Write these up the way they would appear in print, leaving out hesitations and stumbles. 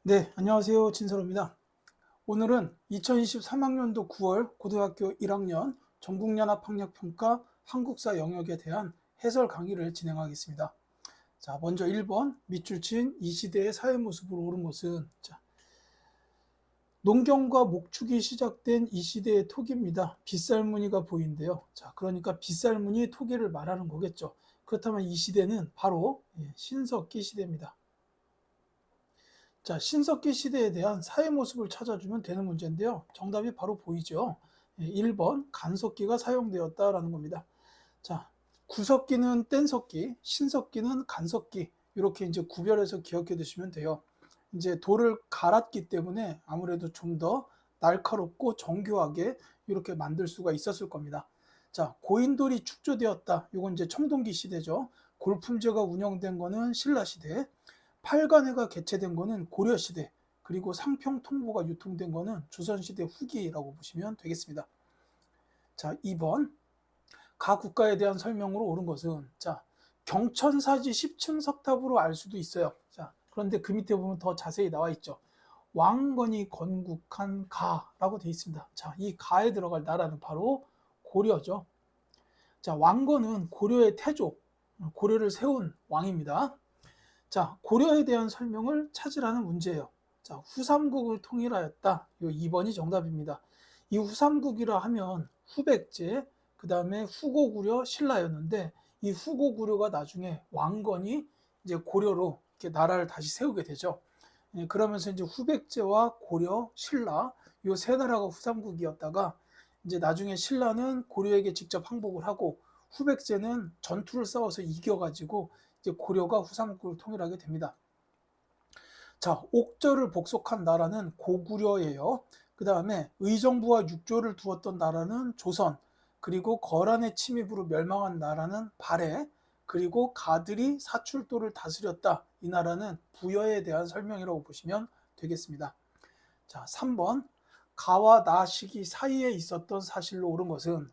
네, 안녕하세요. 진서로입니다. 오늘은 2023학년도 9월 고등학교 1학년 전국연합학력평가 한국사 영역에 대한 해설 강의를 진행하겠습니다. 자, 먼저 1번 밑줄 친 이 시대의 사회 모습으로 옳은 것은 농경과 목축이 시작된 이 시대의 토기입니다. 빗살무늬가 보이는데요. 자, 그러니까 빗살무늬 토기를 말하는 거겠죠. 그렇다면 이 시대는 바로 신석기 시대입니다. 자, 신석기 시대에 대한 사회 모습을 찾아주면 되는 문제인데요. 정답이 바로 보이죠. 1번 간석기가 사용되었다라는 겁니다. 자, 구석기는 뗀석기, 신석기는 간석기 이렇게 이제 구별해서 기억해 두시면 돼요. 이제 돌을 갈았기 때문에 아무래도 좀 더 날카롭고 정교하게 이렇게 만들 수가 있었을 겁니다. 자, 고인돌이 축조되었다. 이건 이제 청동기 시대죠. 골품제가 운영된 거는 신라 시대. 팔관회가 개최된 거는 고려 시대, 그리고 상평통보가 유통된 거는 조선 시대 후기라고 보시면 되겠습니다. 자, 2번 가 국가에 대한 설명으로 옳은 것은 경천사지 10층 석탑으로 알 수도 있어요. 자, 그런데 그 밑에 보면 더 자세히 나와 있죠. 왕건이 건국한 가라고 되어 있습니다. 자, 이 가에 들어갈 나라는 바로 고려죠. 자, 왕건은 고려의 태조, 고려를 세운 왕입니다. 자, 고려에 대한 설명을 찾으라는 문제예요. 자, 후삼국을 통일하였다. 이 2번이 정답입니다. 이 후삼국이라 하면 후백제, 그 다음에 후고구려, 신라였는데 이 후고구려가 나중에 왕건이 이제 고려로 이렇게 나라를 다시 세우게 되죠. 그러면서 이제 후백제와 고려, 신라 이 세 나라가 후삼국이었다가 이제 나중에 신라는 고려에게 직접 항복을 하고 후백제는 전투를 싸워서 이겨가지고 이제 고려가 후삼국을 통일하게 됩니다. 자, 옥저를 복속한 나라는 고구려예요. 그 다음에 의정부와 육조를 두었던 나라는 조선, 그리고 거란의 침입으로 멸망한 나라는 발해, 그리고 가들이 사출도를 다스렸다. 이 나라는 부여에 대한 설명이라고 보시면 되겠습니다. 자, 3번 가와 나 시기 사이에 있었던 사실로 옳은 것은,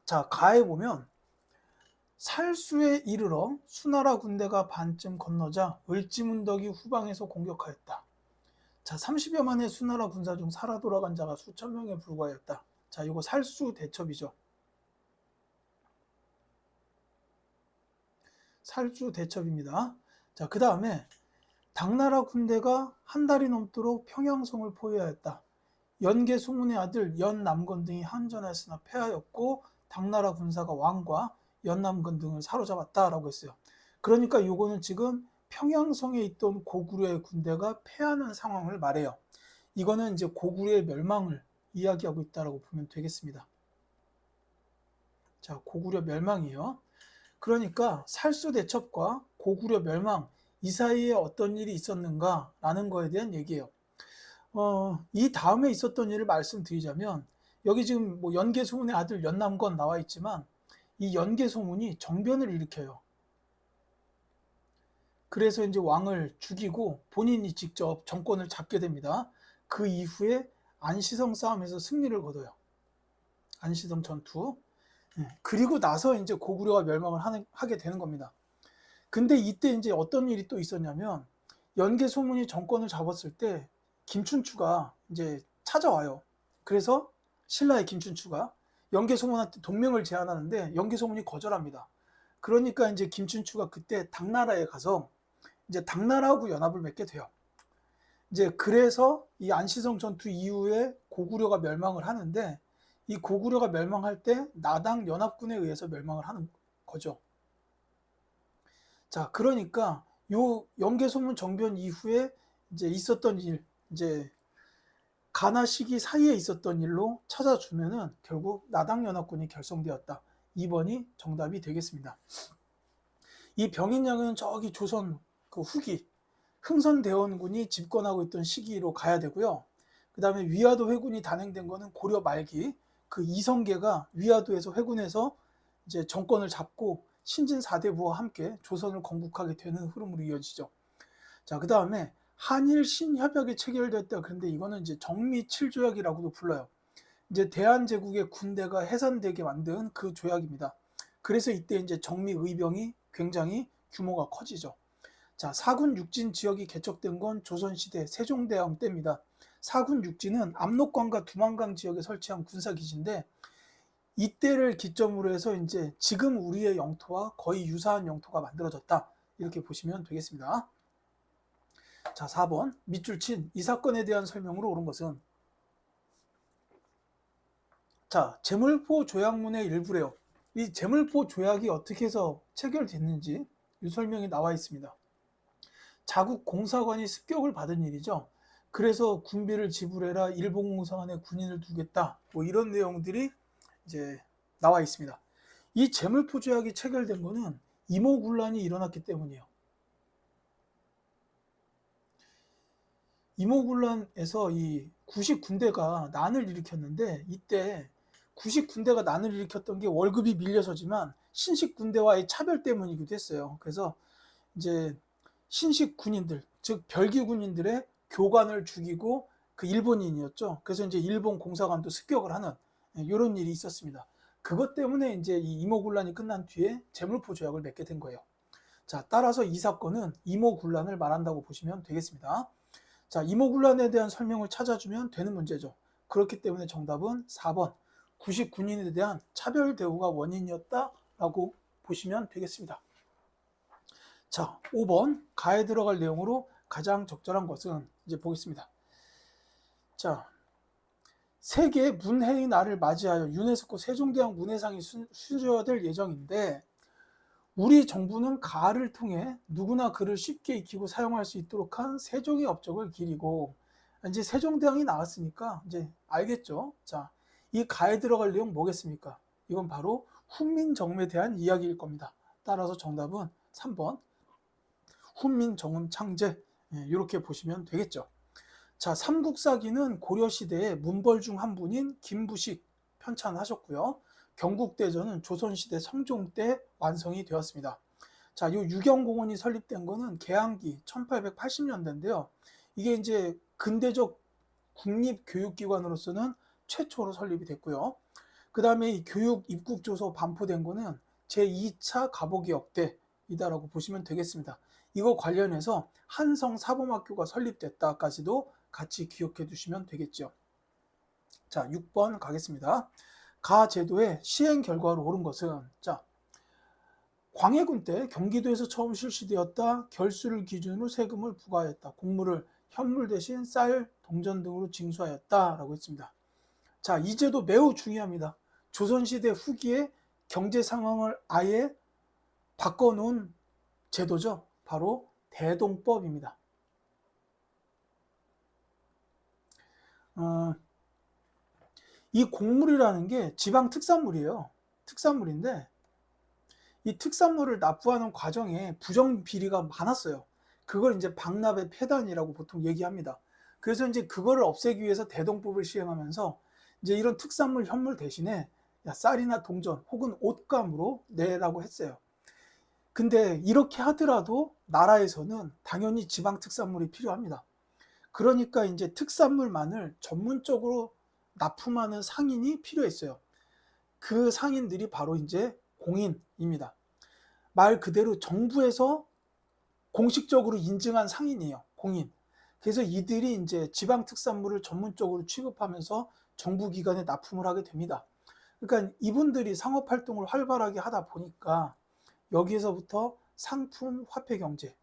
자, 가에 보면 살수에 이르러 수나라 군대가 반쯤 건너자 을지문덕이 후방에서 공격하였다. 자, 30여 만의 수나라 군사 중 살아 돌아간 자가 수천 명에 불과하였다. 자, 이거 살수 대첩이죠. 살수 대첩입니다. 자, 그 다음에 당나라 군대가 한 달이 넘도록 평양성을 포위하였다. 연계 소문의 아들 연남건 등이 항전하였으나 패하였고 당나라 군사가 왕과 연남건 등을 사로잡았다라고 했어요. 그러니까 요거는 지금 평양성에 있던 고구려의 군대가 패하는 상황을 말해요. 이거는 이제 고구려의 멸망을 이야기하고 있다라고 보면 되겠습니다. 자, 고구려 멸망이요. 그러니까 살수대첩과 고구려 멸망 이 사이에 어떤 일이 있었는가라는 거에 대한 얘기예요. 이 다음에 있었던 일을 말씀드리자면 여기 지금 뭐 연개소문의 아들 연남건 나와 있지만 이 연개소문이 정변을 일으켜요. 그래서 이제 왕을 죽이고 본인이 직접 정권을 잡게 됩니다. 그 이후에 안시성 싸움에서 승리를 거둬요. 안시성 전투. 그리고 나서 이제 고구려가 멸망을 하게 되는 겁니다. 근데 이때 이제 어떤 일이 또 있었냐면 연개소문이 정권을 잡았을 때 김춘추가 이제 찾아와요. 그래서 신라의 김춘추가 연개소문한테 동맹을 제안하는데 연개소문이 거절합니다. 그러니까 이제 김춘추가 그때 당나라에 가서 이제 당나라하고 연합을 맺게 돼요. 이제 그래서 이 안시성 전투 이후에 고구려가 멸망을 하는데 이 고구려가 멸망할 때 나당 연합군에 의해서 멸망을 하는 거죠. 자, 그러니까 요 연개소문 정변 이후에 이제 있었던 일, 이제 가나 시기 사이에 있었던 일로 찾아주면은 결국 나당 연합군이 결성되었다. 2번이 정답이 되겠습니다. 이 병인양은 저기 조선 그 후기 흥선대원군이 집권하고 있던 시기로 가야 되고요. 그 다음에 위화도 회군이 단행된 거는 고려 말기 그 이성계가 위화도에서 회군해서 이제 정권을 잡고 신진 4대부와 함께 조선을 건국하게 되는 흐름으로 이어지죠. 자, 그 다음에 한일 신협약이 체결됐다. 그런데 이거는 이제 정미 7조약이라고도 불러요. 이제 대한제국의 군대가 해산되게 만든 그 조약입니다. 그래서 이때 이제 정미 의병이 굉장히 규모가 커지죠. 자, 사군 육진 지역이 개척된 건 조선시대 세종대왕 때입니다. 사군 육진은 압록강과 두만강 지역에 설치한 군사기지인데 이때를 기점으로 해서 이제 지금 우리의 영토와 거의 유사한 영토가 만들어졌다. 이렇게 보시면 되겠습니다. 자, 4번 밑줄 친 이 사건에 대한 설명으로 옳은 것은 자, 제물포 조약문의 일부래요. 이 제물포 조약이 어떻게 해서 체결됐는지 이 설명이 나와 있습니다. 자국 공사관이 습격을 받은 일이죠. 그래서 군비를 지불해라, 일본 공사관에 군인을 두겠다. 뭐 이런 내용들이 이제 나와 있습니다. 이 제물포 조약이 체결된 거는 이모군란이 일어났기 때문이에요. 이모군란에서 이 90군대가 난을 일으켰는데 이때 90군대가 난을 일으켰던 게 월급이 밀려서지만 신식 군대와의 차별 때문이기도 했어요. 그래서 이제 신식 군인들, 즉 별기 군인들의 교관을 죽이고 그 일본인이었죠. 그래서 이제 일본 공사관도 습격을 하는 이런 일이 있었습니다. 그것 때문에 이제 이 이모군란이 끝난 뒤에 제물포 조약을 맺게 된 거예요. 자, 따라서 이 사건은 이모군란을 말한다고 보시면 되겠습니다. 자, 이모군란에 대한 설명을 찾아주면 되는 문제죠. 그렇기 때문에 정답은 4번 90군인에 대한 차별 대우가 원인이었다라고 보시면 되겠습니다. 자, 5번 가에 들어갈 내용으로 가장 적절한 것은 이제 보겠습니다. 자, 세계 문해의 날을 맞이하여 유네스코 세종대왕 문해상이 수여될 예정인데 우리 정부는 가를 통해 누구나 글을 쉽게 익히고 사용할 수 있도록 한 세종의 업적을 기리고 이제 세종대왕이 나왔으니까 이제 알겠죠. 자, 이 가에 들어갈 내용 뭐겠습니까? 이건 바로 훈민정음에 대한 이야기일 겁니다. 따라서 정답은 3번 훈민정음 창제 이렇게 보시면 되겠죠. 자, 삼국사기는 고려시대의 문벌 중 한 분인 김부식 편찬하셨고요. 경국대전은 조선시대 성종 때 완성이 되었습니다. 자, 이 유경공원이 설립된 거는 개항기 1880년대인데요. 이게 이제 근대적 국립교육기관으로서는 최초로 설립이 됐고요. 그 다음에 이 교육 입국조서 반포된 거는 제2차 가보기역 때이다라고 보시면 되겠습니다. 이거 관련해서 한성사범학교가 설립됐다까지도 같이 기억해 두시면 되겠죠. 자, 6번 가겠습니다. 가 제도의 시행 결과로 옳은 것은 자, 광해군 때 경기도에서 처음 실시되었다. 결수를 기준으로 세금을 부과하였다. 곡물을 현물 대신 쌀, 동전 등으로 징수하였다라고 했습니다. 자, 이 제도 매우 중요합니다. 조선시대 후기에 경제 상황을 아예 바꿔놓은 제도죠. 바로 대동법입니다. 이 곡물이라는 게 지방 특산물이에요. 특산물인데 이 특산물을 납부하는 과정에 부정 비리가 많았어요. 그걸 이제 박납의 폐단이라고 보통 얘기합니다. 그래서 이제 그거를 없애기 위해서 대동법을 시행하면서 이제 이런 특산물 현물 대신에 쌀이나 동전 혹은 옷감으로 내라고 했어요. 근데 이렇게 하더라도 나라에서는 당연히 지방 특산물이 필요합니다. 그러니까 이제 특산물만을 전문적으로 납품하는 상인이 필요했어요. 그 상인들이 바로 이제 공인입니다. 말 그대로 정부에서 공식적으로 인증한 상인이에요. 공인. 그래서 이들이 이제 지방 특산물을 전문적으로 취급하면서 정부 기관에 납품을 하게 됩니다. 그러니까 이분들이 상업 활동을 활발하게 하다 보니까 여기에서부터 상품 화폐 경제,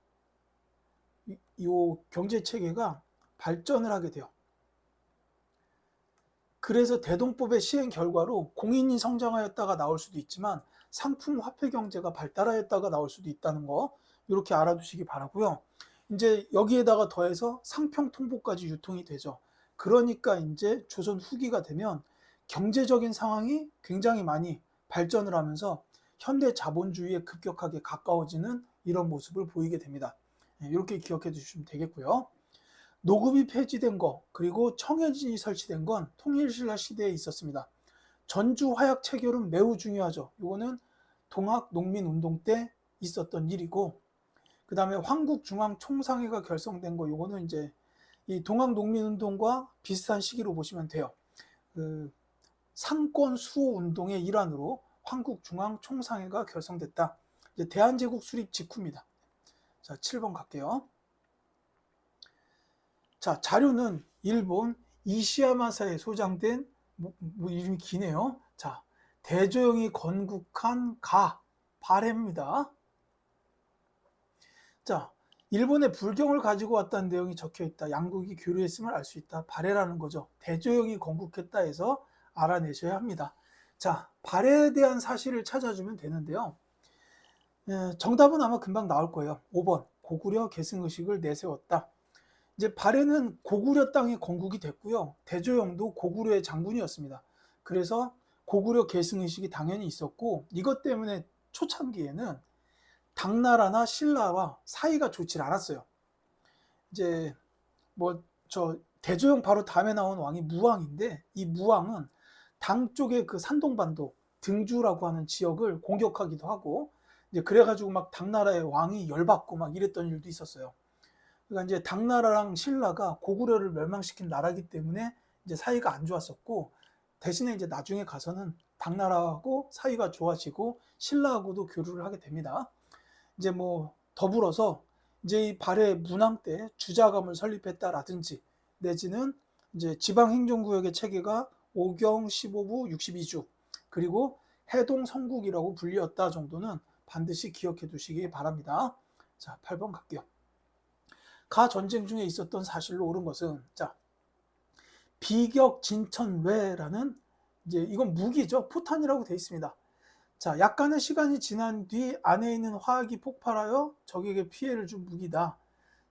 이 경제 체계가 발전을 하게 돼요. 그래서 대동법의 시행 결과로 공인이 성장하였다가 나올 수도 있지만 상품 화폐 경제가 발달하였다가 나올 수도 있다는 거 이렇게 알아두시기 바라고요. 이제 여기에다가 더해서 상평통보까지 유통이 되죠. 그러니까 이제 조선 후기가 되면 경제적인 상황이 굉장히 많이 발전을 하면서 현대 자본주의에 급격하게 가까워지는 이런 모습을 보이게 됩니다. 이렇게 기억해 주시면 되겠고요. 노급이 폐지된 거 그리고 청해진이 설치된 건 통일신라 시대에 있었습니다. 전주 화약 체결은 매우 중요하죠. 이거는 동학농민운동 때 있었던 일이고 그 다음에 황국중앙총상회가 결성된 거 이거는 이제 이 동학농민운동과 비슷한 시기로 보시면 돼요. 그 상권 수호 운동의 일환으로 황국중앙총상회가 결성됐다. 이제 대한제국 수립 직후입니다. 자, 7번 갈게요. 자, 자료는 일본 이시야마사에 소장된 이름이 기네요. 자, 대조영이 건국한 발해입니다. 자, 일본의 불경을 가지고 왔다는 내용이 적혀 있다. 양국이 교류했음을 알 수 있다. 발해라는 거죠. 대조영이 건국했다 해서 알아내셔야 합니다. 자, 발해에 대한 사실을 찾아주면 되는데요. 정답은 아마 금방 나올 거예요. 5번 고구려 계승의식을 내세웠다. 이제 발해는 고구려 땅이 건국이 됐고요. 대조영도 고구려의 장군이었습니다. 그래서 고구려 계승의식이 당연히 있었고, 이것 때문에 초창기에는 당나라나 신라와 사이가 좋지 않았어요. 이제 대조영 바로 다음에 나온 왕이 무왕인데, 이 무왕은 당 쪽의 그 산동반도 등주라고 하는 지역을 공격하기도 하고, 이제 그래가지고 막 당나라의 왕이 열받고 막 이랬던 일도 있었어요. 그러니까 이제 당나라랑 신라가 고구려를 멸망시킨 나라이기 때문에 이제 사이가 안 좋았었고, 대신에 이제 나중에 가서는 당나라하고 사이가 좋아지고 신라하고도 교류를 하게 됩니다. 이제 더불어서 이제 이 발해 문왕 때 주자감을 설립했다라든지, 내지는 이제 지방행정구역의 체계가 5경 15부 62주 그리고 해동 성국이라고 불리었다 정도는 반드시 기억해 두시기 바랍니다. 자, 8번 갈게요. 가 전쟁 중에 있었던 사실로 옳은 것은, 자, 비격진천외라는, 이제 이건 무기죠. 포탄이라고 되어 있습니다. 자, 약간의 시간이 지난 뒤 안에 있는 화학이 폭발하여 적에게 피해를 준 무기다.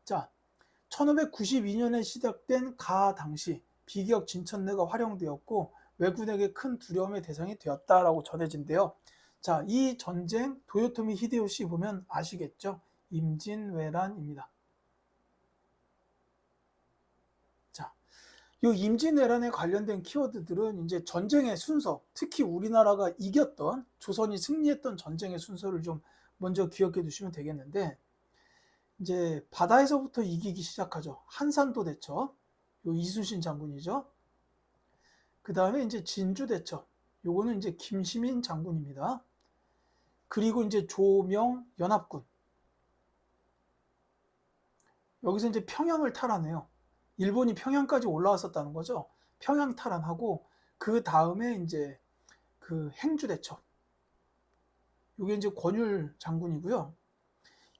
자, 1592년에 시작된 가 당시 비격진천내가 활용되었고 왜군에게 큰 두려움의 대상이 되었다라고 전해진대요. 자, 이 전쟁 도요토미 히데요시 보면 아시겠죠? 임진왜란입니다. 자, 이 임진왜란에 관련된 키워드들은 이제 전쟁의 순서, 특히 우리나라가 이겼던, 조선이 승리했던 전쟁의 순서를 좀 먼저 기억해 두시면 되겠는데, 이제 바다에서부터 이기기 시작하죠. 한산도 대첩, 요 이순신 장군이죠. 그 다음에 이제 진주 대첩, 요거는 이제 김시민 장군입니다. 그리고 이제 조명 연합군, 여기서 이제 평양을 탈환해요. 일본이 평양까지 올라왔었다는 거죠. 평양 탈환하고 그 다음에 이제 그 행주 대첩, 요게 이제 권율 장군이고요.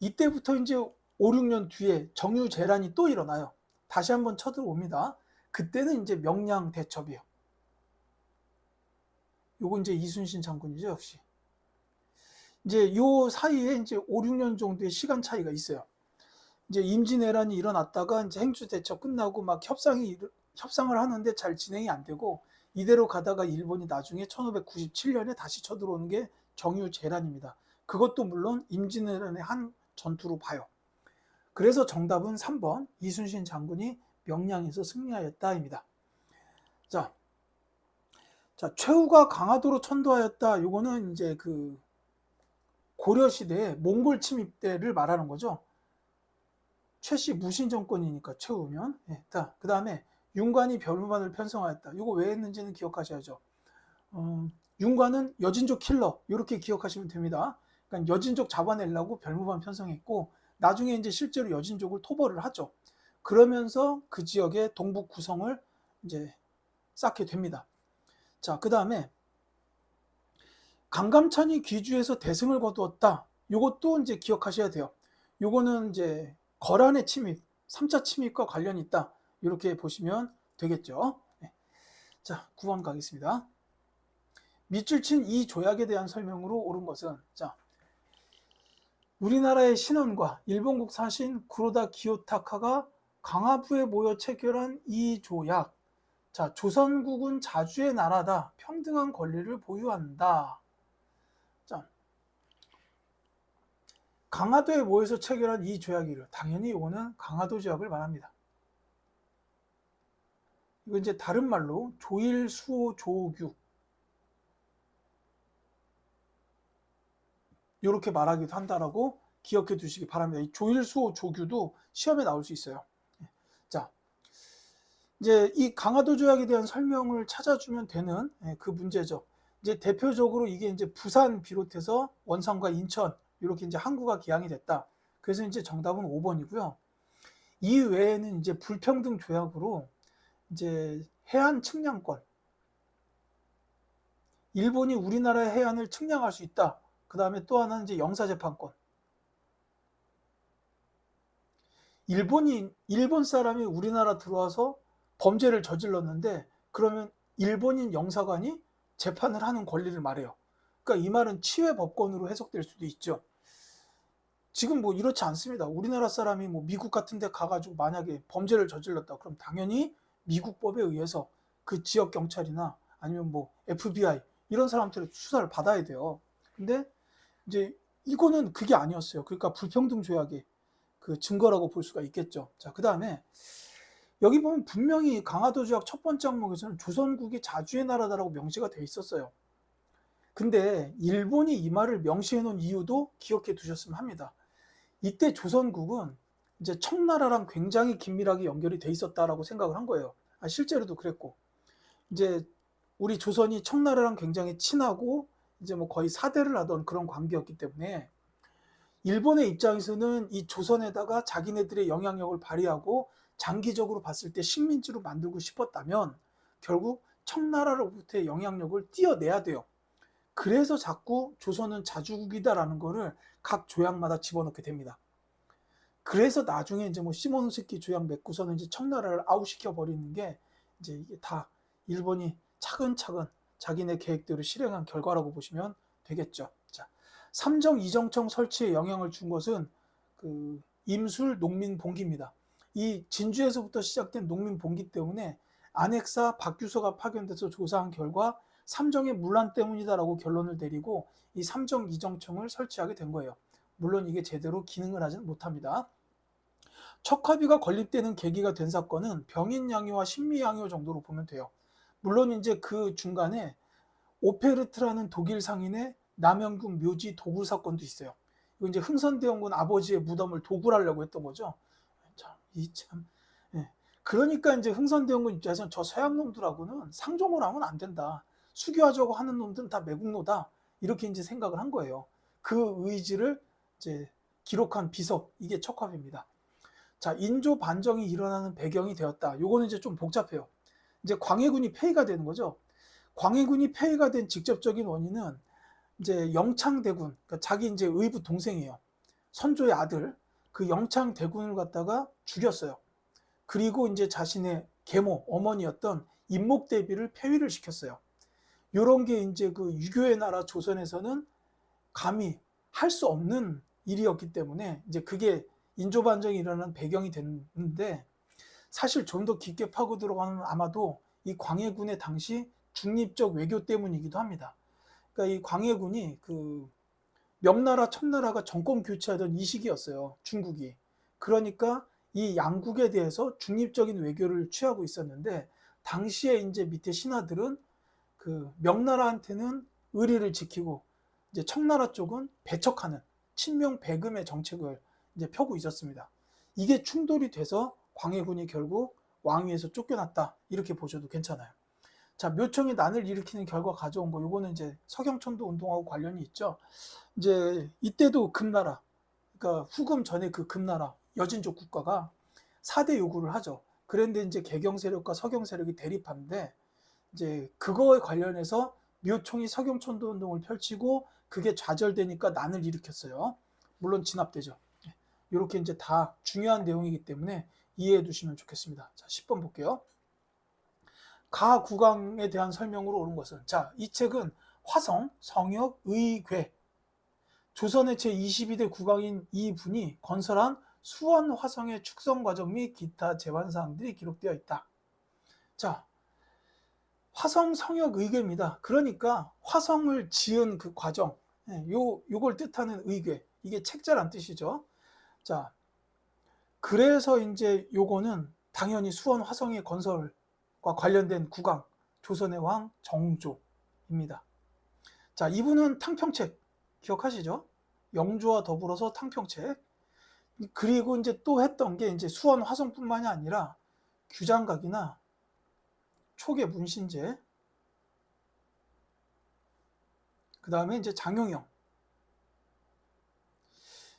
이때부터 이제 5, 6년 뒤에 정유재란이 또 일어나요. 다시 한번 쳐들어옵니다. 그때는 이제 명량 대첩이에요. 요거 이제 이순신 장군이죠, 역시. 이제 요 사이에 이제 5, 6년 정도의 시간 차이가 있어요. 이제 임진왜란이 일어났다가 이제 행주 대첩 끝나고 막 협상을 하는데 잘 진행이 안 되고, 이대로 가다가 일본이 나중에 1597년에 다시 쳐들어오는 게 정유재란입니다. 그것도 물론 임진왜란의 한 전투로 봐요. 그래서 정답은 3번 이순신 장군이 명량에서 승리하였다입니다. 자, 최후가 강화도로 천도하였다. 요거는 이제 그 고려 시대의 몽골 침입 때를 말하는 거죠. 최씨 무신 정권이니까 최후면. 네, 그 다음에 윤관이 별무반을 편성하였다. 이거 왜 했는지는 기억하셔야죠. 윤관은 여진족 킬러, 이렇게 기억하시면 됩니다. 그러니까 여진족 잡아내려고 별무반 편성했고, 나중에 이제 실제로 여진족을 토벌을 하죠. 그러면서 그 지역의 동북 구성을 이제 쌓게 됩니다. 자, 그 다음에 강감찬이 귀주에서 대승을 거두었다. 이것도 이제 기억하셔야 돼요. 요거는 이제 거란의 침입, 3차 침입과 관련이 있다. 이렇게 보시면 되겠죠. 네. 자, 9번 가겠습니다. 밑줄 친 이 조약에 대한 설명으로 옳은 것은, 자, 우리나라의 신원과 일본국 사신 구로다 기요타카가 강화부에 모여 체결한 이 조약. 자, 조선국은 자주의 나라다. 평등한 권리를 보유한다. 자, 강화도에 모여서 체결한 이 조약이를, 당연히 이거는 강화도 조약을 말합니다. 이거 이제 다른 말로 조일, 수호, 조규 이렇게 말하기도 한다라고 기억해 두시기 바랍니다. 이 조일, 수호, 조규도 시험에 나올 수 있어요. 자, 이제 이 강화도 조약에 대한 설명을 찾아주면 되는 그 문제죠. 이제 대표적으로 이게 이제 부산 비롯해서 원산과 인천 이렇게 이제 항구가 기항이 됐다. 그래서 이제 정답은 5번이고요. 이 외에는 이제 불평등 조약으로 이제 해안 측량권, 일본이 우리나라의 해안을 측량할 수 있다. 그 다음에 또 하나는 이제 영사재판권. 일본 사람이 우리나라 들어와서 범죄를 저질렀는데 그러면 일본인 영사관이 재판을 하는 권리를 말해요. 그러니까 이 말은 치외 법권으로 해석될 수도 있죠. 지금 뭐 이렇지 않습니다. 우리나라 사람이 뭐 미국 같은 데 가가지고 만약에 범죄를 저질렀다. 그럼 당연히 미국 법에 의해서 그 지역 경찰이나 아니면 뭐 FBI 이런 사람들의 수사를 받아야 돼요. 근데 이제 이거는 그게 아니었어요. 그러니까 불평등 조약의 그 증거라고 볼 수가 있겠죠. 자, 그 다음에 여기 보면 분명히 강화도 조약 첫 번째 항목에서는 조선국이 자주의 나라다라고 명시가 돼 있었어요. 근데 일본이 이 말을 명시해 놓은 이유도 기억해 두셨으면 합니다. 이때 조선국은 이제 청나라랑 굉장히 긴밀하게 연결이 돼 있었다라고 생각을 한 거예요. 실제로도 그랬고, 이제 우리 조선이 청나라랑 굉장히 친하고 이제 뭐 거의 사대를 하던 그런 관계였기 때문에 일본의 입장에서는 이 조선에다가 자기네들의 영향력을 발휘하고 장기적으로 봤을 때 식민지로 만들고 싶었다면 결국 청나라로부터의 영향력을 띄어내야 돼요. 그래서 자꾸 조선은 자주국이다라는 거를 각 조약마다 집어넣게 됩니다. 그래서 나중에 이제 뭐 시모노세키 조약 맺고서는 이제 청나라를 아웃시켜 버리는 게 이제 이게 다 일본이 차근차근 자기네 계획대로 실행한 결과라고 보시면 되겠죠. 자, 삼정 이정청 설치에 영향을 준 것은 그 임술 농민 봉기입니다. 이 진주에서부터 시작된 농민 봉기 때문에 안핵사 박규서가 파견돼서 조사한 결과 삼정의 문란 때문이다라고 결론을 내리고 이 삼정 이정청을 설치하게 된 거예요. 물론 이게 제대로 기능을 하지는 못합니다. 척화비가 건립되는 계기가 된 사건은 병인양요와 신미양요 정도로 보면 돼요. 물론 이제 그 중간에 오페르트라는 독일 상인의 남영국 묘지 도굴 사건도 있어요. 이거 이제 흥선대원군 아버지의 무덤을 도굴하려고 했던 거죠. 참. 예. 그러니까 이제 흥선대원군 입장에서는 저 서양 놈들하고는 상종을 하면 안 된다. 수교하자고 하는 놈들은 다 매국노다. 이렇게 이제 생각을 한 거예요. 그 의지를 이제 기록한 비석, 이게 척화비입니다. 자, 인조 반정이 일어나는 배경이 되었다. 요거는 이제 좀 복잡해요. 이제 광해군이 폐위가 되는 거죠. 광해군이 폐위가 된 직접적인 원인은 이제 영창대군, 그러니까 자기 이제 의붓 동생이에요. 선조의 아들, 그 영창대군을 갖다가 죽였어요. 그리고 이제 자신의 계모, 어머니였던 임목대비를 폐위를 시켰어요. 요런 게 이제 그 유교의 나라 조선에서는 감히 할 수 없는 일이었기 때문에 이제 그게 인조반정이 일어나는 배경이 됐는데 사실 좀 더 깊게 파고 들어가면 아마도 이 광해군의 당시 중립적 외교 때문이기도 합니다. 그러니까 이 광해군이 그 명나라, 청나라가 정권 교체하던 이 시기였어요. 중국이. 그러니까 이 양국에 대해서 중립적인 외교를 취하고 있었는데 당시에 이제 밑에 신하들은 그 명나라한테는 의리를 지키고 이제 청나라 쪽은 배척하는 친명 배금의 정책을 이제 펴고 있었습니다. 이게 충돌이 돼서 광해군이 결국 왕위에서 쫓겨났다 이렇게 보셔도 괜찮아요. 자, 묘청이 난을 일으키는 결과 가져온 거, 요거는 이제 서경천도 운동하고 관련이 있죠. 이제 이때도 금나라, 그러니까 후금 전에 그 금나라 여진족 국가가 4대 요구를 하죠. 그런데 이제 개경 세력과 서경 세력이 대립하는데 이제 그거에 관련해서 묘총이 서경천도 운동을 펼치고 그게 좌절되니까 난을 일으켰어요. 물론 진압되죠. 이렇게 이제 다 중요한 내용이기 때문에 이해해 두시면 좋겠습니다. 자, 10번 볼게요. 가국왕에 대한 설명으로 옳은 것은, 자, 이 책은 화성, 성역, 의궤, 조선의 제22대 국왕인 이분이 건설한 수원 화성의 축성 과정 및 기타 재환 사항들이 기록되어 있다. 자, 화성 성역 의궤입니다. 그러니까 화성을 지은 그 과정, 요걸 뜻하는 의궤, 이게 책자란 뜻이죠. 자, 그래서 이제 요거는 당연히 수원 화성의 건설과 관련된 국왕, 조선의 왕 정조입니다. 자, 이분은 탕평책 기억하시죠? 영조와 더불어서 탕평책. 그리고 이제 또 했던 게 이제 수원 화성뿐만이 아니라 규장각이나 초계 문신제, 그 다음에 이제 장용영.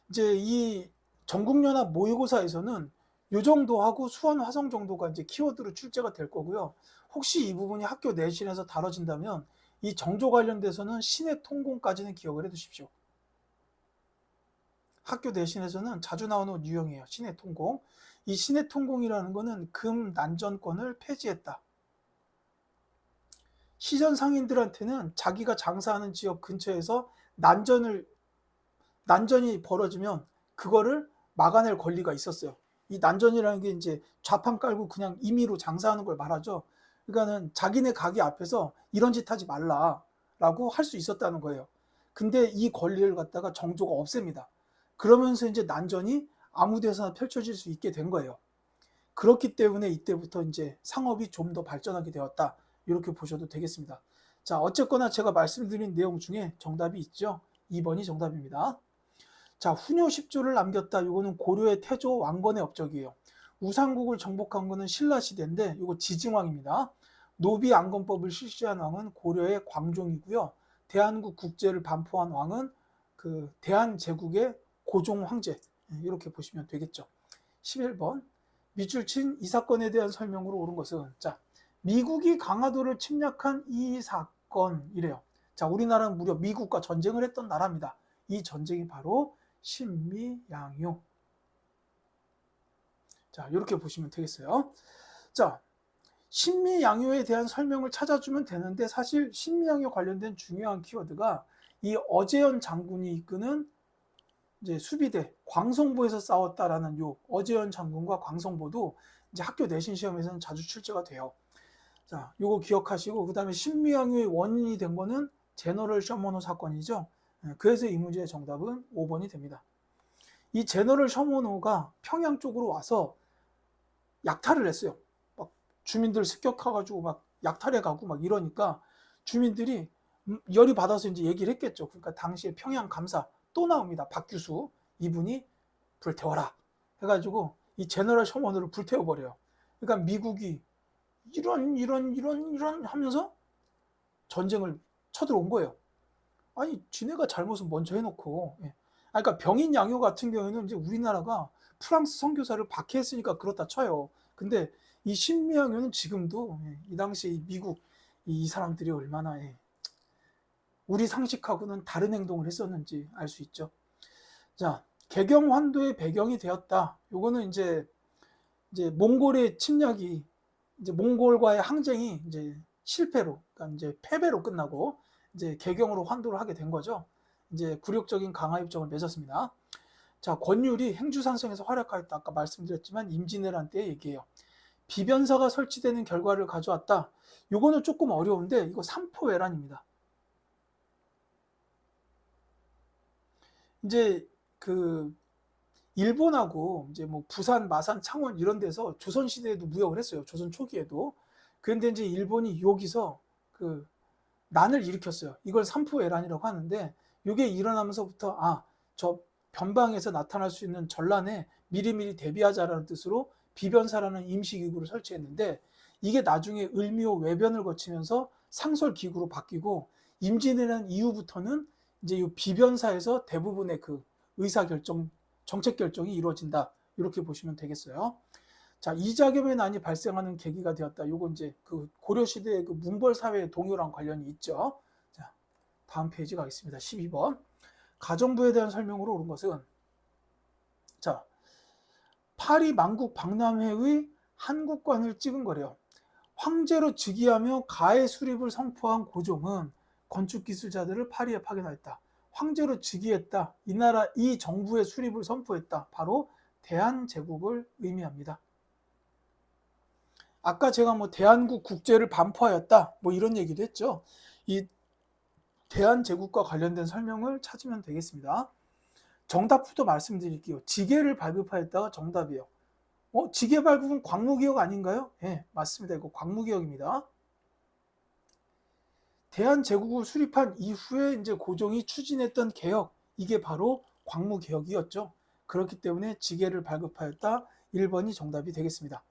이제 이 전국연합 모의고사에서는 요 정도 하고 수원 화성 정도가 이제 키워드로 출제가 될 거고요. 혹시 이 부분이 학교 내신에서 다뤄진다면 이 정조 관련돼서는 신의 통공까지는 기억을 해 두십시오. 학교 내신에서는 자주 나오는 유형이에요. 신의 통공. 이 신의 통공이라는 거는 금 난전권을 폐지했다. 시전 상인들한테는 자기가 장사하는 지역 근처에서 난전이 벌어지면 그거를 막아낼 권리가 있었어요. 이 난전이라는 게 이제 좌판 깔고 그냥 임의로 장사하는 걸 말하죠. 그러니까는 자기네 가게 앞에서 이런 짓 하지 말라라고 할 수 있었다는 거예요. 근데 이 권리를 갖다가 정조가 없앱니다. 그러면서 이제 난전이 아무 데서나 펼쳐질 수 있게 된 거예요. 그렇기 때문에 이때부터 이제 상업이 좀 더 발전하게 되었다. 이렇게 보셔도 되겠습니다. 자, 어쨌거나 제가 말씀드린 내용 중에 정답이 있죠. 2번이 정답입니다. 자, 훈요 10조를 남겼다. 이거는 고려의 태조 왕건의 업적이에요. 우상국을 정복한 거는 신라시대인데 이거 지증왕입니다. 노비 안건법을 실시한 왕은 고려의 광종이고요. 대한국 국제를 반포한 왕은 그 대한제국의 고종 황제. 이렇게 보시면 되겠죠. 11번. 밑줄 친 이 사건에 대한 설명으로 옳은 것은, 자, 미국이 강화도를 침략한 이 사건이래요. 자, 우리나라는 무려 미국과 전쟁을 했던 나라입니다. 이 전쟁이 바로 신미양요. 자, 이렇게 보시면 되겠어요. 자, 신미양요에 대한 설명을 찾아주면 되는데 사실 신미양요 관련된 중요한 키워드가 이 어제연 장군이 이끄는 이제 수비대 광성보에서 싸웠다라는 요 어제연 장군과 광성보도 이제 학교 내신 시험에서는 자주 출제가 돼요. 자, 요거 기억하시고 그다음에 신미양요의 원인이 된 거는 제너럴 셔머노 사건이죠. 그래서 이 문제의 정답은 5번이 됩니다. 이 제너럴 셔머노가 평양 쪽으로 와서 약탈을 했어요. 막 주민들 습격해가지고 막 약탈해 가고 막 이러니까 주민들이 열이 받아서 이제 얘기를 했겠죠. 그러니까 당시에 평양 감사 또 나옵니다. 박규수 이분이 불태워라 해가지고 이 제너럴 셔머노를 불태워버려요. 그러니까 미국이 이런 하면서 전쟁을 쳐들어온 거예요. 아니 지네가 잘못은 먼저 해놓고 그러니까 병인 양요 같은 경우에는 이제 우리나라가 프랑스 선교사를 박해했으니까 그렇다 쳐요. 근데 이 신미양요는 지금도 이 당시 미국 이 사람들이 얼마나 우리 상식하고는 다른 행동을 했었는지 알 수 있죠. 자, 개경환도의 배경이 되었다. 요거는 이제 몽골의 침략이 이제 몽골과의 항쟁이 이제 실패로, 그러니까 이제 패배로 끝나고 이제 개경으로 환도를 하게 된 거죠. 이제 굴욕적인 강화협정을 맺었습니다. 자, 권율이 행주산성에서 활약하였다. 아까 말씀드렸지만 임진왜란 때 얘기해요. 비변사가 설치되는 결과를 가져왔다. 요거는 조금 어려운데 이거 삼포외란입니다. 이제 그 일본하고 이제 뭐 부산, 마산, 창원 이런 데서 조선 시대에도 무역을 했어요. 조선 초기에도. 그런데 이제 일본이 여기서 그 난을 일으켰어요. 이걸 삼포외란이라고 하는데 이게 일어나면서부터 저 변방에서 나타날 수 있는 전란에 미리미리 대비하자라는 뜻으로 비변사라는 임시기구를 설치했는데 이게 나중에 을미호 외변을 거치면서 상설기구로 바뀌고 임진왜란 이후부터는 이제 이 비변사에서 대부분의 그 의사결정, 정책결정이 이루어진다. 이렇게 보시면 되겠어요. 자, 이자겸의 난이 발생하는 계기가 되었다. 요거 이제 그 고려시대의 그 문벌사회의 동요랑 관련이 있죠. 자, 다음 페이지 가겠습니다. 12번. 가정부에 대한 설명으로 옳은 것은, 자, 파리 만국 박람회의 한국관을 찍은 거래요. 황제로 즉위하며 가해 수립을 선포한 고종은 건축기술자들을 파리에 파견하였다. 황제로 즉위했다. 이 나라, 이 정부의 수립을 선포했다. 바로 대한제국을 의미합니다. 아까 제가 뭐 대한국 국제를 반포하였다. 뭐 이런 얘기도 했죠. 이 대한제국과 관련된 설명을 찾으면 되겠습니다. 정답부터 말씀드릴게요. 지게를 발급하였다가 정답이에요. 지게 발급은 광무개혁 아닌가요? 네, 맞습니다. 이거 광무개혁입니다. 대한제국을 수립한 이후에 이제 고종이 추진했던 개혁, 이게 바로 광무개혁이었죠. 그렇기 때문에 지게를 발급하였다. 1번이 정답이 되겠습니다.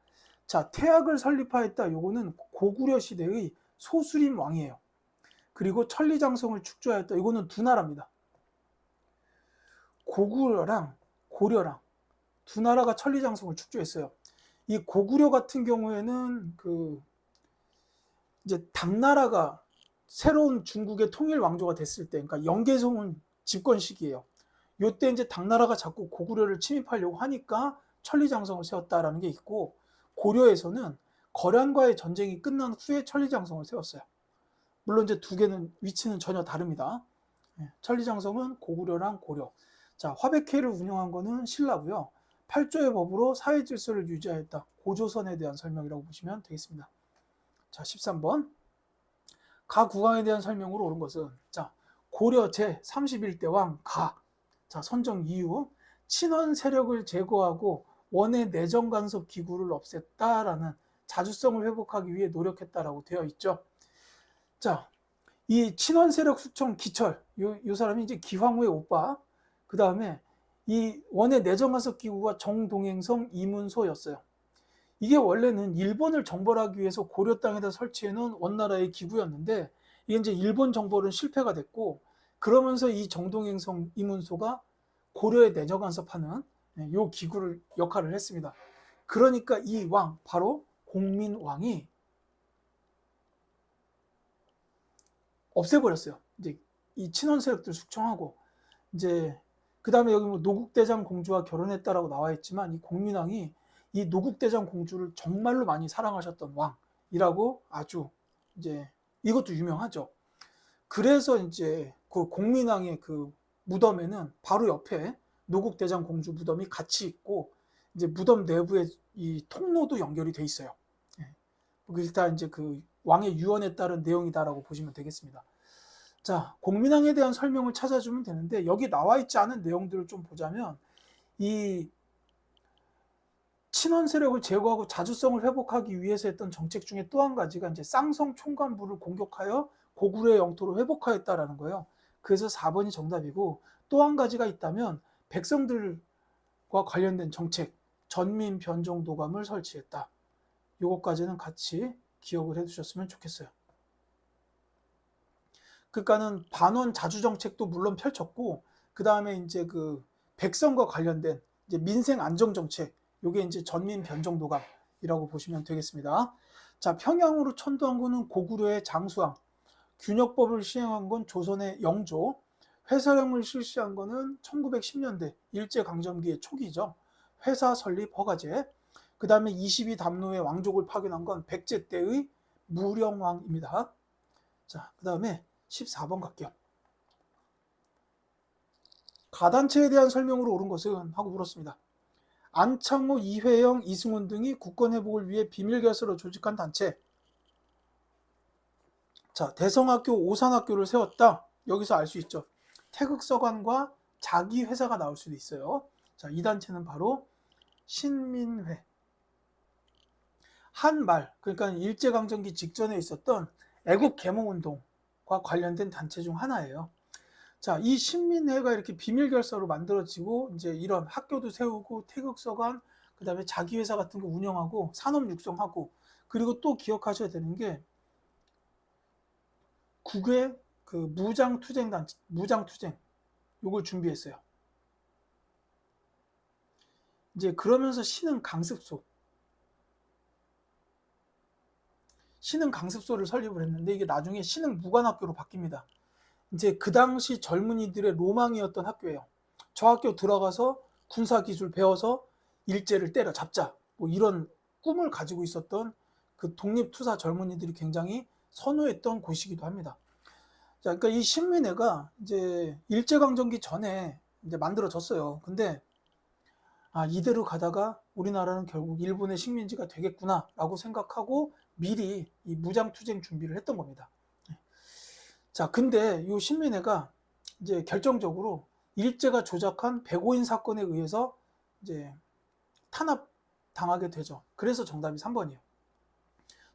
자, 태학을 설립하였다. 요거는 고구려 시대의 소수림 왕이에요. 그리고 천리장성을 축조하였다. 이거는 두 나라입니다. 고구려랑 고려랑 두 나라가 천리장성을 축조했어요. 이 고구려 같은 경우에는 이제 당나라가 새로운 중국의 통일 왕조가 됐을 때, 그러니까 영계성은 집권 시기예요. 요때 이제 당나라가 자꾸 고구려를 침입하려고 하니까 천리장성을 세웠다라는 게 있고, 고려에서는 거란과의 전쟁이 끝난 후에 천리장성을 세웠어요. 물론 이제 두 개는 위치는 전혀 다릅니다. 천리장성은 고구려랑 고려. 자, 화백회를 운영한 거는 신라고요. 8조의 법으로 사회 질서를 유지하였다. 고조선에 대한 설명이라고 보시면 되겠습니다. 자, 13번. 가 국왕에 대한 설명으로 옳은 것은, 자, 고려 제31대 왕 가. 자, 선정 이유. 친원 세력을 제거하고 원의 내정 간섭 기구를 없앴다라는 자주성을 회복하기 위해 노력했다라고 되어 있죠. 자, 이 친원 세력 숙청 기철, 요 사람이 이제 기황후의 오빠. 그 다음에 이 원의 내정 간섭 기구가 정동행성 이문소였어요. 이게 원래는 일본을 정벌하기 위해서 고려 땅에다 설치해 놓은 원나라의 기구였는데, 이게 이제 일본 정벌은 실패가 됐고, 그러면서 이 정동행성 이문소가 고려에 내정 간섭하는 요 기구를 역할을 했습니다. 그러니까 이 왕, 바로 공민왕이 없애버렸어요. 이제 이 친원 세력들 숙청하고, 이제 그 다음에 여기 뭐 노국대장 공주와 결혼했다라고 나와 있지만, 이 공민왕이 이 노국대장 공주를 정말로 많이 사랑하셨던 왕이라고 아주 이제 이것도 유명하죠. 그래서 이제 그 공민왕의 그 무덤에는 바로 옆에 노국대장 공주 무덤이 같이 있고, 이제 무덤 내부에 이 통로도 연결이 돼 있어요. 일단 이제 그 왕의 유언에 따른 내용이다라고 보시면 되겠습니다. 자, 공민왕에 대한 설명을 찾아주면 되는데, 여기 나와 있지 않은 내용들을 좀 보자면, 이 친원 세력을 제거하고 자주성을 회복하기 위해서 했던 정책 중에 또 한 가지가 이제 쌍성 총관부를 공격하여 고구려의 영토를 회복하였다라는 거예요. 그래서 4번이 정답이고, 또 한 가지가 있다면 백성들과 관련된 정책, 전민 변종도감을 설치했다. 요것까지는 같이 기억을 해두셨으면 좋겠어요. 그러니까는 반원 자주 정책도 물론 펼쳤고, 그 다음에 이제 그 백성과 관련된 이제 민생 안정 정책, 요게 이제 전민 변종도감이라고 보시면 되겠습니다. 자, 평양으로 천도한 거는 고구려의 장수왕, 균역법을 시행한 건 조선의 영조, 회사령을 실시한 거는 1910년대 일제강점기의 초기죠. 회사 설립 허가제. 그 다음에 22담로의 왕족을 파견한 건 백제 때의 무령왕입니다. 자, 그 다음에 14번 갈게요. 가단체에 대한 설명으로 옳은 것은 하고 물었습니다. 안창호, 이회영, 이승훈 등이 국권 회복을 위해 비밀결사로 조직한 단체. 자, 대성학교, 오산학교를 세웠다. 여기서 알 수 있죠. 태극서관과 자기 회사가 나올 수도 있어요. 자, 이 단체는 바로 신민회. 한말, 그러니까 일제강점기 직전에 있었던 애국개몽운동과 관련된 단체 중 하나예요. 자, 이 신민회가 이렇게 비밀결사로 만들어지고, 이제 이런 학교도 세우고, 태극서관, 그 다음에 자기 회사 같은 거 운영하고, 산업 육성하고, 그리고 또 기억하셔야 되는 게, 국외 그 무장투쟁 단체, 무장투쟁, 요걸 준비했어요. 이제 그러면서 신흥 강습소를 설립을 했는데, 이게 나중에 신흥 무관학교로 바뀝니다. 이제 그 당시 젊은이들의 로망이었던 학교예요. 저 학교 들어가서 군사기술 배워서 일제를 때려잡자, 뭐 이런 꿈을 가지고 있었던 그 독립투사 젊은이들이 굉장히 선호했던 곳이기도 합니다. 자, 그러니까 이 신민회가 이제 일제강점기 전에 이제 만들어졌어요. 근데 이대로 가다가 우리나라는 결국 일본의 식민지가 되겠구나라고 생각하고 미리 이 무장투쟁 준비를 했던 겁니다. 자, 근데 이 신민회가 이제 결정적으로 일제가 조작한 백오인 사건에 의해서 이제 탄압당하게 되죠. 그래서 정답이 3번이에요.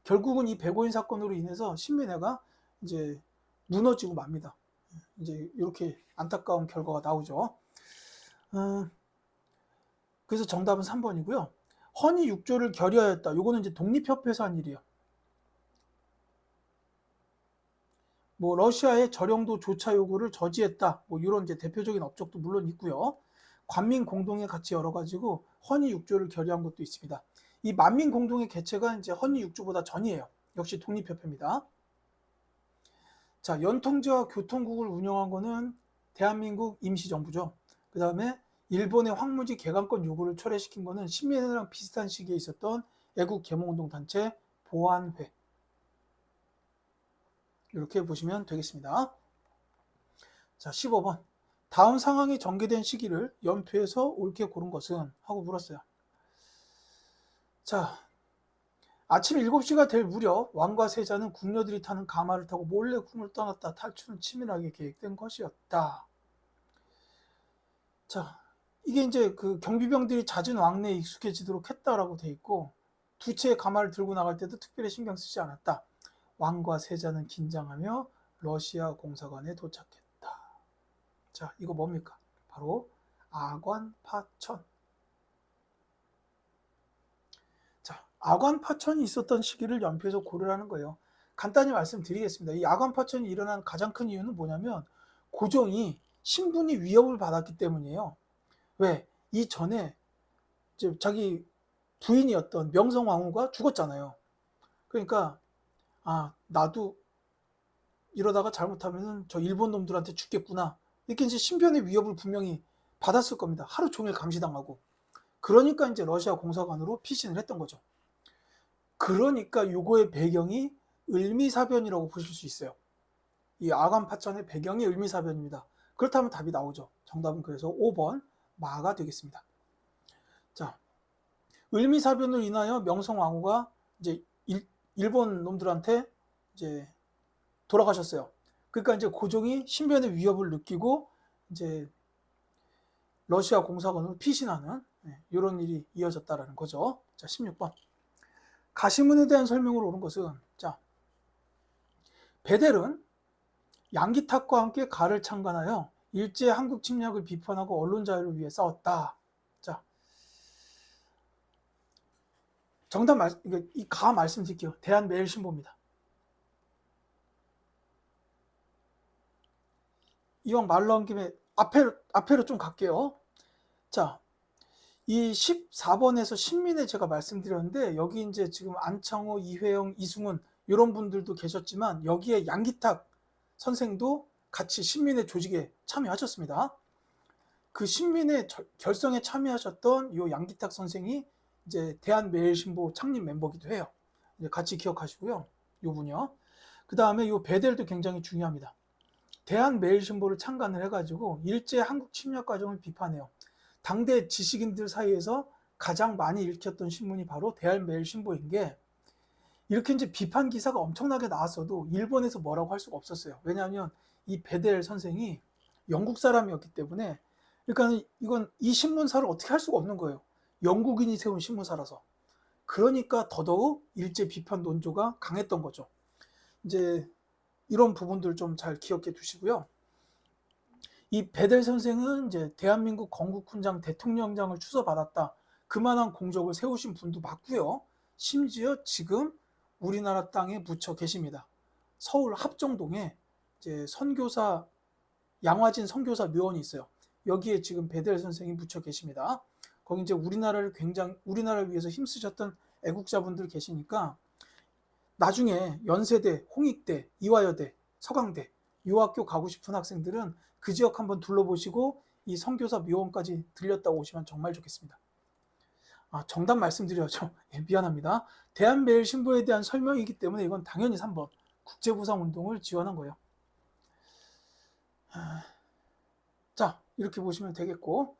결국은 이 백오인 사건으로 인해서 신민회가 이제 무너지고 맙니다. 이제 이렇게 안타까운 결과가 나오죠. 그래서 정답은 3번이고요. 헌이 6조를 결의하였다. 요거는 이제 독립협회에서 한 일이에요. 뭐 러시아의 저령도 조차 요구를 저지했다. 뭐 이런 이제 대표적인 업적도 물론 있고요. 관민 공동의 같이 열어가지고 헌의 6조를 결의한 것도 있습니다. 이 만민 공동의 개최가 이제 헌의 6조보다 전이에요. 역시 독립협회입니다. 자, 연통제와 교통국을 운영한 거는 대한민국 임시정부죠. 그 다음에 일본의 황무지 개간권 요구를 철회시킨 거는 신민회랑 비슷한 시기에 있었던 애국 개몽운동 단체 보안회. 이렇게 보시면 되겠습니다. 자, 15번. 다음 상황이 전개된 시기를 연표에서 옳게 고른 것은? 하고 물었어요. 자, 아침 7시가 될 무렵 왕과 세자는 궁녀들이 타는 가마를 타고 몰래 궁을 떠났다. 탈출은 치밀하게 계획된 것이었다. 자, 이게 이제 그 경비병들이 잦은 왕래에 익숙해지도록 했다라고 돼 있고, 두 채의 가마를 들고 나갈 때도 특별히 신경 쓰지 않았다. 왕과 세자는 긴장하며 러시아 공사관에 도착했다. 자, 이거 뭡니까? 바로 아관파천. 자, 아관파천이 있었던 시기를 연표에서 고르라는 거예요. 간단히 말씀드리겠습니다. 이 아관파천이 일어난 가장 큰 이유는 뭐냐면 고종이 신분이 위협을 받았기 때문이에요. 왜? 이전에 자기 부인이었던 명성황후가 죽었잖아요. 그러니까 나도 이러다가 잘못하면 저 일본 놈들한테 죽겠구나. 이렇게 이제 신변의 위협을 분명히 받았을 겁니다. 하루 종일 감시당하고. 그러니까 이제 러시아 공사관으로 피신을 했던 거죠. 그러니까 요거의 배경이 을미사변이라고 보실 수 있어요. 이 아관파천의 배경이 을미사변입니다. 그렇다면 답이 나오죠. 정답은 그래서 5번 마가 되겠습니다. 자, 을미사변으로 인하여 명성황후가 이제 일본 놈들한테 이제 돌아가셨어요. 그러니까 이제 고종이 신변의 위협을 느끼고 이제 러시아 공사관으로 피신하는 이런 일이 이어졌다라는 거죠. 자, 16번. 가시문에 대한 설명을 옳은 것은, 자, 베델은 양기탁과 함께 가를 창간하여 일제 한국 침략을 비판하고 언론 자유를 위해 싸웠다. 자, 정답 이 가 말씀드릴게요. 대한매일신보입니다. 이왕 말 나온 김에 앞에로 좀 갈게요. 자, 이 14번에서 신민회 제가 말씀드렸는데 여기 이제 지금 안창호, 이회영, 이승훈 이런 분들도 계셨지만 여기에 양기탁 선생도 같이 신민회 조직에 참여하셨습니다. 그 신민회 결성에 참여하셨던 이 양기탁 선생이 이제 대한매일신보 창립 멤버기도 해요. 이제 같이 기억하시고요. 요 분이요. 그 다음에 요 베델도 굉장히 중요합니다. 대한매일신보를 창간을 해가지고 일제 한국 침략 과정을 비판해요. 당대 지식인들 사이에서 가장 많이 읽혔던 신문이 바로 대한매일신보인 게 이렇게 이제 비판 기사가 엄청나게 나왔어도 일본에서 뭐라고 할 수가 없었어요. 왜냐하면 이 베델 선생이 영국 사람이었기 때문에 그러니까 이건 이 신문사를 어떻게 할 수가 없는 거예요. 영국인이 세운 신문사라서. 그러니까 더더욱 일제 비판 논조가 강했던 거죠. 이제 이런 부분들 좀 잘 기억해 두시고요. 이 베델 선생은 이제 대한민국 건국훈장 대통령장을 추서받았다. 그만한 공적을 세우신 분도 맞고요. 심지어 지금 우리나라 땅에 묻혀 계십니다. 서울 합정동에 이제 선교사 양화진 선교사 묘원이 있어요. 여기에 지금 베델 선생이 묻혀 계십니다. 거기 이제 우리나라를 위해서 힘쓰셨던 애국자분들 계시니까 나중에 연세대, 홍익대, 이화여대, 서강대 이 학교 가고 싶은 학생들은 그 지역 한번 둘러보시고 이 선교사 묘원까지 들렸다 오시면 정말 좋겠습니다. 정답 말씀드려야죠. 미안합니다. 대한매일신보에 대한 설명이기 때문에 이건 당연히 3번 국제부상운동을 지원한 거예요. 자, 이렇게 보시면 되겠고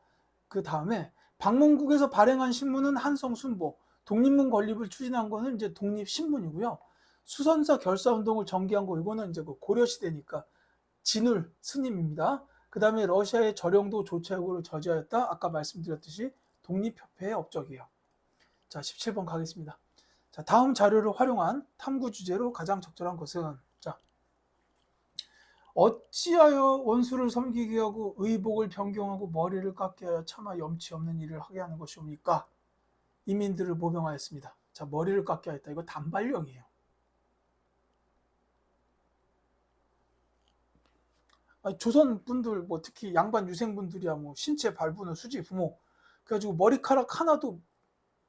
그 다음에 방문국에서 발행한 신문은 한성순보, 독립문 건립을 추진한 거는 이제 독립신문이고요. 수선사 결사운동을 전개한 거 이거는 이제 고려시대니까 진울 스님입니다. 그 다음에 러시아의 저령도 조차요구를 저지하였다. 아까 말씀드렸듯이 독립협회의 업적이에요. 자, 17번 가겠습니다. 자, 다음 자료를 활용한 탐구 주제로 가장 적절한 것은, 자, 어찌하여 원수를 섬기게 하고 의복을 변경하고 머리를 깎게 하여 차마 염치 없는 일을 하게 하는 것이옵니까? 이민들을 모병하였습니다. 자, 머리를 깎게 하였다. 이거 단발령이에요. 아니, 조선 분들 뭐 특히 양반 유생분들이야 뭐 신체 발부는 수지 부모. 그래가지고 머리카락 하나도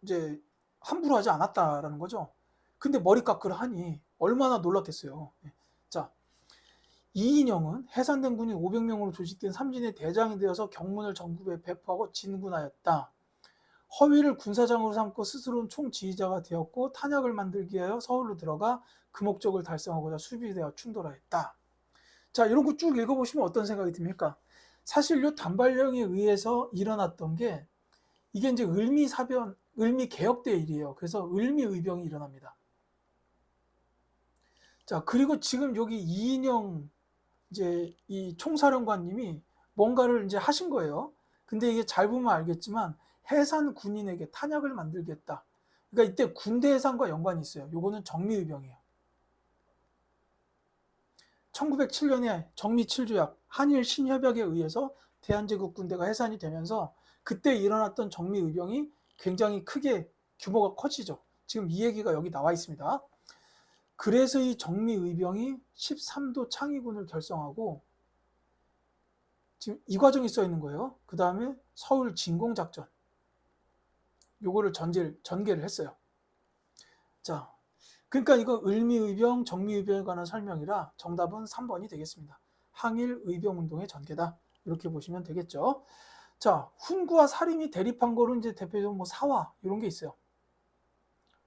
이제 함부로 하지 않았다라는 거죠. 근데 머리 깎으러 하니 얼마나 놀랐겠어요. 자, 이인영은 해산된 군인 500명으로 조직된 삼진의 대장이 되어서 경문을 전국에 배포하고 진군하였다. 허위를 군사장으로 삼고 스스로는 총지휘자가 되었고 탄약을 만들기 위하여 서울로 들어가 그 목적을 달성하고자 수비되어 충돌하였다. 자, 이런 거 쭉 읽어보시면 어떤 생각이 듭니까? 사실 이 단발령에 의해서 일어났던 게 이게 이제 을미사변, 을미개혁 때 일이에요. 그래서 을미의병이 일어납니다. 자, 그리고 지금 여기 이인영 이제 이 총사령관님이 뭔가를 이제 하신 거예요. 근데 이게 잘 보면 알겠지만 해산 군인에게 탄약을 만들겠다. 그러니까 이때 군대 해산과 연관이 있어요. 요거는 정미의병이에요. 1907년에 정미 7조약 한일 신협약에 의해서 대한제국 군대가 해산이 되면서 그때 일어났던 정미의병이 굉장히 크게 규모가 커지죠. 지금 이 얘기가 여기 나와 있습니다. 그래서 이 정미의병이 13도 창의군을 결성하고 지금 이 과정이 써 있는 거예요. 그 다음에 서울 진공작전 요거를 전개를 했어요. 자, 그러니까 이거 을미의병, 정미의병에 관한 설명이라 정답은 3번이 되겠습니다. 항일 의병운동의 전개다. 이렇게 보시면 되겠죠. 자, 훈구와 사림이 대립한 거로 이제 대표적으로 뭐 사화 이런 게 있어요.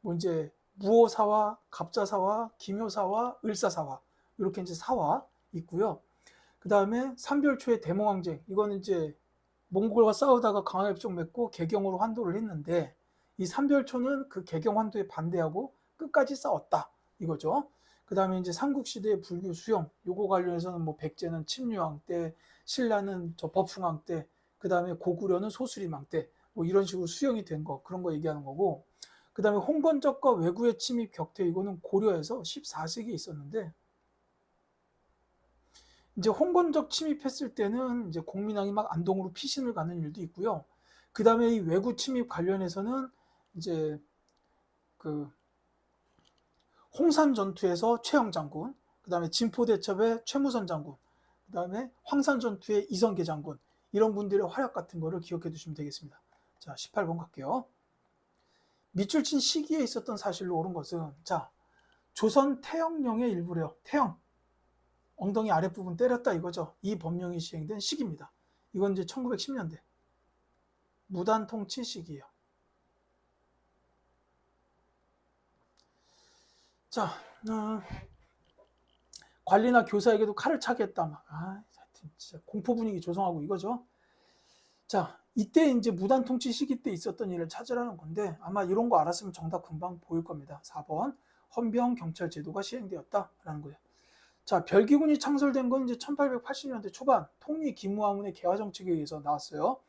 뭐 이제 무오사화, 갑자사화, 기묘사화, 을사사화 이렇게 이제 사화 있고요. 그 다음에 삼별초의 대몽항쟁 이거는 이제 몽골과 싸우다가 강화협정 맺고 개경으로 환도를 했는데 이 삼별초는 그 개경 환도에 반대하고 끝까지 싸웠다 이거죠. 그 다음에 이제 삼국시대의 불교 수용 요거 관련해서는 뭐 백제는 침류왕 때, 신라는 저 법흥왕 때, 그 다음에 고구려는 소수림왕 때 뭐 이런 식으로 수용이 된 거 그런 거 얘기하는 거고 그 다음에 홍건적과 외구의 침입 격퇴 이거는 고려에서 14세기에 있었는데 이제 홍건적 침입했을 때는 이제 공민왕이 막 안동으로 피신을 가는 일도 있고요. 그 다음에 이 외구 침입 관련해서는 이제 그 홍산 전투에서 최영 장군, 그 다음에 진포대첩의 최무선 장군, 그 다음에 황산 전투의 이성계 장군 이런 분들의 활약 같은 거를 기억해 두시면 되겠습니다. 자, 18번 갈게요. 밑줄 친 시기에 있었던 사실로 옳은 것은 자, 조선 태영령의 일부래요. 태영 엉덩이 아랫부분 때렸다 이거죠. 이 법령이 시행된 시기입니다. 이건 이제 1910년대 무단 통치 시기예요. 자, 관리나 교사에게도 칼을 차게 했다. 막. 진짜 공포 분위기 조성하고 이거죠. 자, 이때 이제 무단 통치 시기 때 있었던 일을 찾으라는 건데 아마 이런 거 알았으면 정답 금방 보일 겁니다. 4번 헌병 경찰 제도가 시행되었다라는 거예요. 자, 별기군이 창설된 건 이제 1880년대 초반 통리 기무화문의 개화 정책에 의해서 나왔어요.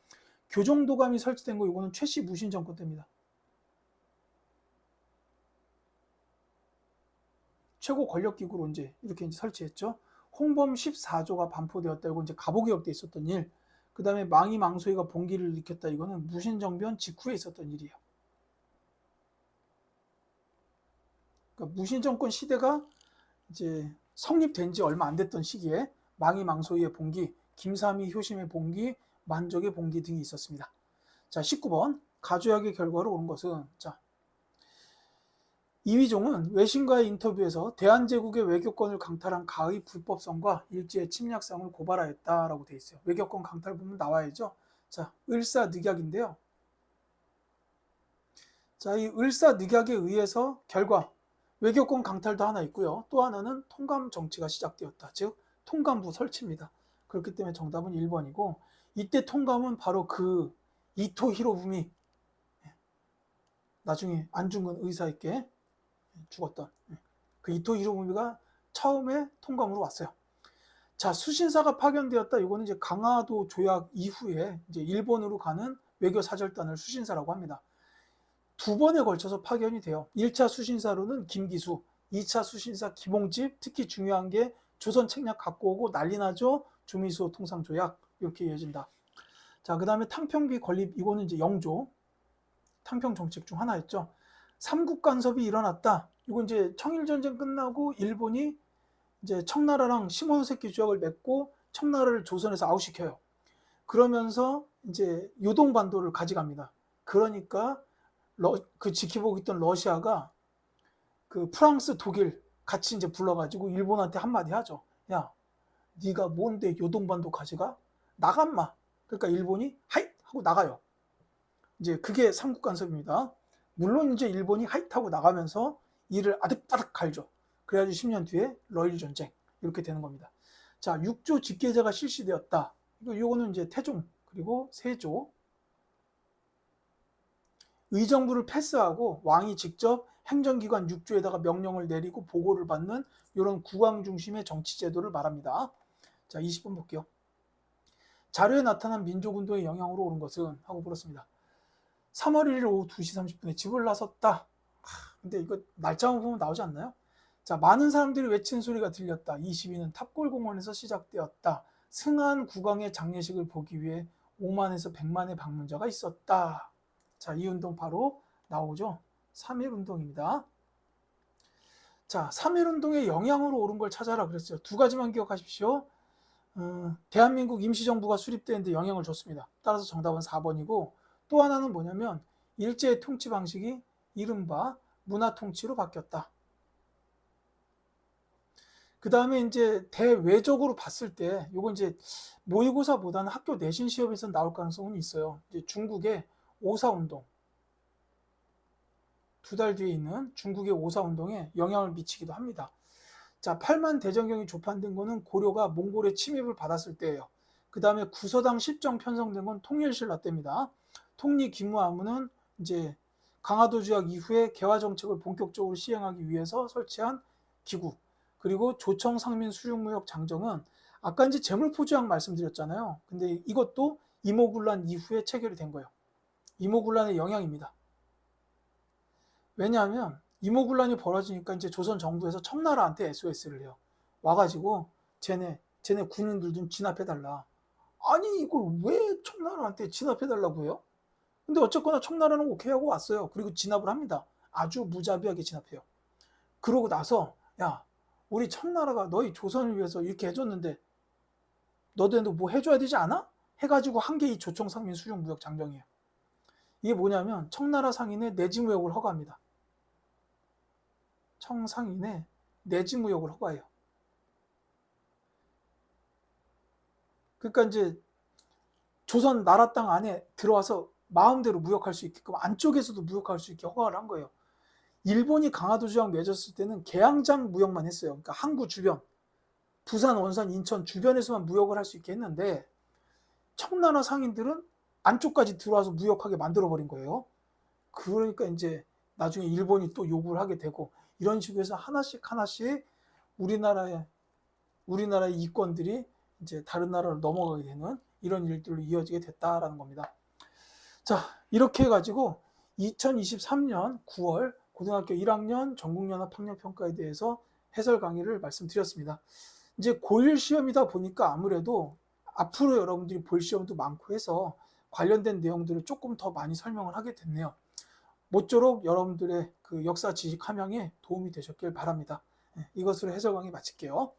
교정도감이 설치된 거 이거는 최씨 무신 정권 때입니다. 최고 권력기구로 이제 이렇게 이제 설치했죠. 홍범 14조가 반포되었다. 이건 이제 갑오개혁 때 있었던 일. 그 다음에 망이 망소희가 봉기를 일으켰다. 이거는 무신정변 직후에 있었던 일이에요. 그러니까 무신정권 시대가 이제 성립된 지 얼마 안 됐던 시기에 망이 망소희의 봉기, 김삼이 효심의 봉기, 만족의 봉기 등이 있었습니다. 자, 19번 가조약의 결과로 온 것은 자, 이휘종은 외신과의 인터뷰에서 대한제국의 외교권을 강탈한 가의 불법성과 일제의 침략성을 고발하였다라고 돼 있어요. 외교권 강탈 부분 나와야죠. 자, 을사늑약인데요. 자, 이 을사늑약에 의해서 결과 외교권 강탈도 하나 있고요. 또 하나는 통감 정치가 시작되었다. 즉 통감부 설치입니다. 그렇기 때문에 정답은 1번이고 이때 통감은 바로 그 이토 히로부미 나중에 안중근 의사에게 죽었던 그 이토 히로부미가 처음에 통감으로 왔어요. 자, 수신사가 파견되었다. 이거는 이제 강화도 조약 이후에 이제 일본으로 가는 외교 사절단을 수신사라고 합니다. 두 번에 걸쳐서 파견이 돼요. 1차 수신사로는 김기수, 2차 수신사 김홍집, 특히 중요한 게 조선 책략 갖고 오고 난리 나죠. 주미수 통상조약 이렇게 이어진다. 자, 그 다음에 탕평비 건립 이거는 이제 영조 탕평 정책 중 하나였죠. 삼국 간섭이 일어났다. 이건 이제 청일전쟁 끝나고 일본이 이제 청나라랑 시모노세키 조약을 맺고 청나라를 조선에서 아웃시켜요. 그러면서 이제 요동반도를 가져갑니다. 그러니까 그 지키보고 있던 러시아가 그 프랑스, 독일 같이 이제 불러가지고 일본한테 한마디 하죠. 야, 네가 뭔데 요동반도 가져가? 나간마. 그러니까 일본이 하잇 하고 나가요. 이제 그게 삼국 간섭입니다. 물론 이제 일본이 하잇 하고 나가면서 이를 아득바득 갈죠. 그래가지고 10년 뒤에 러일 전쟁 이렇게 되는 겁니다. 자, 6조 직계제가 실시되었다. 이거는 이제 태종 그리고 세조. 의정부를 패스하고 왕이 직접 행정기관 6조에다가 명령을 내리고 보고를 받는 이런 국왕 중심의 정치 제도를 말합니다. 자, 20번 볼게요. 자료에 나타난 민족운동의 영향으로 오른 것은 하고 물었습니다. 3월 1일 오후 2시 30분에 집을 나섰다. 근데 이거 날짜만 보면 나오지 않나요? 자, 많은 사람들이 외치는 소리가 들렸다. 이 시위는 탑골공원에서 시작되었다. 승한 국왕의 장례식을 보기 위해 5만에서 100만의 방문자가 있었다. 자, 이 운동 바로 나오죠. 3.1 운동입니다. 자, 3.1 운동의 영향으로 오른 걸 찾아라 그랬어요. 두 가지만 기억하십시오. 대한민국 임시정부가 수립되는데 영향을 줬습니다. 따라서 정답은 4번이고, 또 하나는 뭐냐면 일제의 통치 방식이 이른바 문화통치로 바뀌었다. 그 다음에 이제 대외적으로 봤을 때 요건 이제 모의고사보다는 학교 내신 시험에서 나올 가능성은 있어요. 이제 중국의 오사운동, 2달 뒤에 있는 중국의 오사운동에 영향을 미치기도 합니다. 자, 8만 대전경이 조판된 거는 고려가 몽골의 침입을 받았을 때예요. 그 다음에 구서당 10정 편성된 건 통일신라 때입니다. 통리기무아무는 이제 강화도 조약 이후에 개화 정책을 본격적으로 시행하기 위해서 설치한 기구. 그리고 조청 상민 수륙무역 장정은 아까 이제 재물포조약 말씀드렸잖아요. 근데 이것도 이모군란 이후에 체결이 된 거예요. 이모군란의 영향입니다. 왜냐하면 이모군란이 벌어지니까 이제 조선 정부에서 청나라한테 SOS를 해요. 와가지고 쟤네 군인들 좀 진압해달라. 아니 이걸 왜 청나라한테 진압해달라고 해요? 근데 어쨌거나 청나라는 오케이 하고 왔어요. 그리고 진압을 합니다. 아주 무자비하게 진압해요. 그러고 나서 야, 우리 청나라가 너희 조선을 위해서 이렇게 해줬는데 너도 뭐 해줘야 되지 않아? 해가지고 한 게 이 조청상민 수령무역 장정이에요. 이게 뭐냐면 청나라 상인의 내지무역을 허가합니다. 청상인의 내지무역을 허가해요. 그러니까 이제 조선 나라 땅 안에 들어와서 마음대로 무역할 수 있게끔 안쪽에서도 무역할 수 있게 허가를 한 거예요. 일본이 강화도 조약 맺었을 때는 개항장 무역만 했어요. 그러니까 항구 주변, 부산, 원산, 인천 주변에서만 무역을 할 수 있게 했는데 청나라 상인들은 안쪽까지 들어와서 무역하게 만들어버린 거예요. 그러니까 이제 나중에 일본이 또 요구를 하게 되고 이런 식으로 해서 하나씩 우리나라의 이권들이 이제 다른 나라로 넘어가게 되는 이런 일들로 이어지게 됐다라는 겁니다. 자, 이렇게 해가지고 2023년 9월 고등학교 1학년 전국연합학력평가에 대해서 해설 강의를 말씀드렸습니다. 이제 고1 시험이다 보니까 아무래도 앞으로 여러분들이 볼 시험도 많고 해서 관련된 내용들을 조금 더 많이 설명을 하게 됐네요. 모쪼록 여러분들의 그 역사 지식 함양에 도움이 되셨길 바랍니다. 이것으로 해설 강의 마칠게요.